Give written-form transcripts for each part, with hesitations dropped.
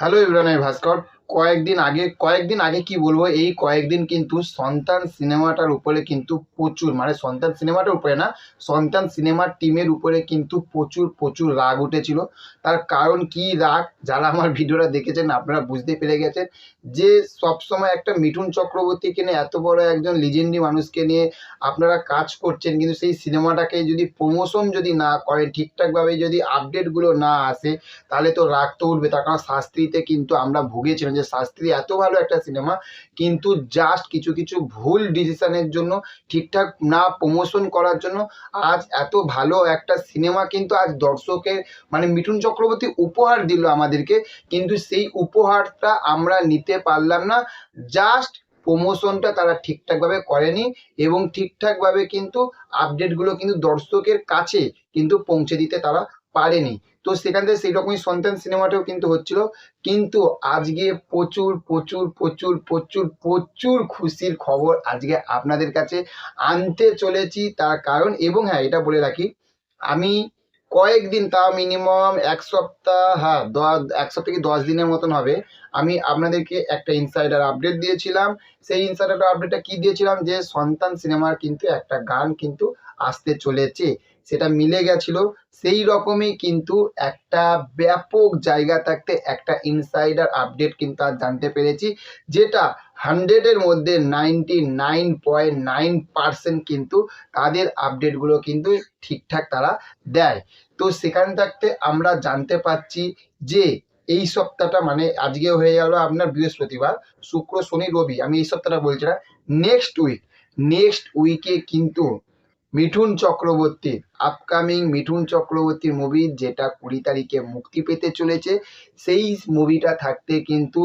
Hello everyone, আমি ভাস্কর। কয়েকদিন আগে কি বলবো, এই কয়েকদিন কিন্তু সন্তান সিনেমাটার উপরে কিন্তু প্রচুর, মানে সন্তান সিনেমাটার উপরে না, সন্তান সিনেমার টিমের উপরে কিন্তু প্রচুর প্রচুর রাগ উঠেছিল। তার কারণ কি রাগ, যারা আমার ভিডিওটা দেখেছেন আপনারা বুঝতে পেরে গেছেন যে সবসময় একটা মিঠুন চক্রবর্তীকে নিয়ে, এত বড় একজন লিজেন্ডি মানুষকে নিয়ে আপনারা কাজ করছেন, কিন্তু সেই সিনেমাটাকে যদি প্রমোশন যদি না করেন, ঠিকঠাকভাবে যদি আপডেটগুলো না আসে, তাহলে তো রাগ তো উঠবে। তার কারণ শাস্ত্রীতে কিন্তু আমরা ভুগেছিলাম যে শাস্ত্রী এত ভালো একটা সিনেমা, কিন্তু জাস্ট কিছু কিছু ভুল ডিসিশনের জন্য, ঠিকঠাক না প্রমোশন করার জন্য আজ এত ভালো একটা সিনেমা কিন্তু আজ দর্শকের, মানে মিঠুন চক্রবর্তী উপহার দিল আমাদেরকে, কিন্তু সেই উপহারটা আমরা নিতে পারলাম না। জাস্ট প্রমোশনটা তারা ঠিকঠাকভাবে করেনি এবং ঠিকঠাকভাবে কিন্তু আপডেটগুলো কিন্তু দর্শকের কাছে কিন্তু পৌঁছে দিতে তারা পারেনি। তো সেখান থেকে সেই রকমই সন্তান সিনেমাটাও কিন্তু হচ্ছিল। কিন্তু আজকে প্রচুর প্রচুর প্রচুর প্রচুর প্রচুর খুশির খবর আজকে আপনাদের কাছে আনতে চলেছি। তার কারণ, এবং হ্যাঁ এটা বলে রাখি, আমি কয়েকদিন, তাও মিনিমাম এক সপ্তাহ, হ্যাঁ 1 সপ্তাহ কি 10 দিনের মতন হবে, আমি আপনাদেরকে একটা ইনসাইডার আপডেট দিয়েছিলাম। সেই ইনসাইডার আপডেটটা কি দিয়েছিলাম, যে সন্তান সিনেমার কিন্তু একটা গান কিন্তু আসতে চলেছে, সেটা মিলে গেছিল। সেই রকমই কিন্তু একটা ব্যাপক জায়গা থাকতে একটা ইনসাইডার আপডেট কিন্তু আজ জানতে পেরেছি, যেটা 100-এর মধ্যে 99.9% কিন্তু তাদের আপডেটগুলো কিন্তু ঠিকঠাক তারা দেয়। তো সেখান থাকতে আমরা জানতে পারছি যে এই সপ্তাহটা, মানে আজকে হয়ে গেল আপনার বৃহস্পতিবার, শুক্র শনি রবি, আমি এই সপ্তাহটা বলছি না, নেক্সট উইকে কিন্তু মিঠুন চক্রবর্তীর আপকামিং মিঠুন চক্রবর্তীর মুভি, যেটা 20 তারিখে মুক্তি পেতে চলেছে, সেই মুভিটা থাকতে কিন্তু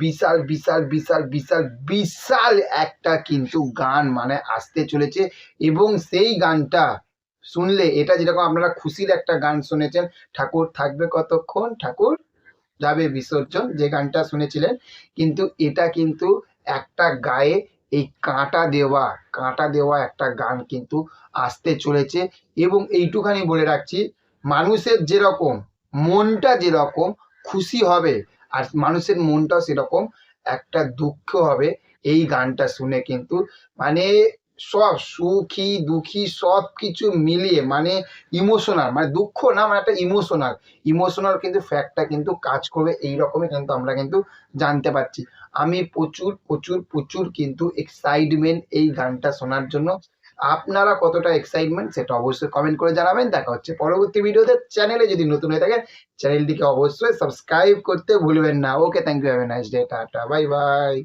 বিশাল বিশাল বিশাল বিশাল বিশাল একটা কিন্তু গান মানে আসতে চলেছে। এবং সেই গানটা শুনলে, এটা যেরকম আপনারা খুশির একটা গান শুনেছেন, ঠাকুর থাকবে কতক্ষণ, ঠাকুর যাবে বিসর্জন, যে গানটা শুনেছিলেন, কিন্তু এটা কিন্তু একটা গায়ে এই কাঁটা দেওয়া একটা গান কিন্তু আসতে চলেছে। এবং এইটুখানি বলে রাখছি, মানুষের যেরকম মনটা যেরকম খুশি হবে, আর মানুষের মনটাও সেরকম একটা দুঃখ হবে এই গানটা শুনে। কিন্তু মানে সব সুখী দুঃখী সব কিছু মিলিয়ে, মানে ইমোশনাল, মানে দুঃখ না, মানে একটা ইমোশনাল কিন্তু ফ্যাক্টটা কিন্তু কাজ করবে, এই রকমই কিন্তু আমরা কিন্তু জানতে পারছি। আমি প্রচুর প্রচুর প্রচুর কিন্তু এক্সাইটমেন্ট এই গানটা শোনার জন্য। আপনারা কতটা এক্সাইটমেন্ট সেটা অবশ্যই কমেন্ট করে জানাবেন। দেখা হচ্ছে পরবর্তী ভিডিওতে। চ্যানেলে যদি নতুন হয়ে থাকেন, চ্যানেলটিকে অবশ্যই সাবস্ক্রাইব করতে ভুলবেন না। Okay, thank you, have a nice day, tata, bye by.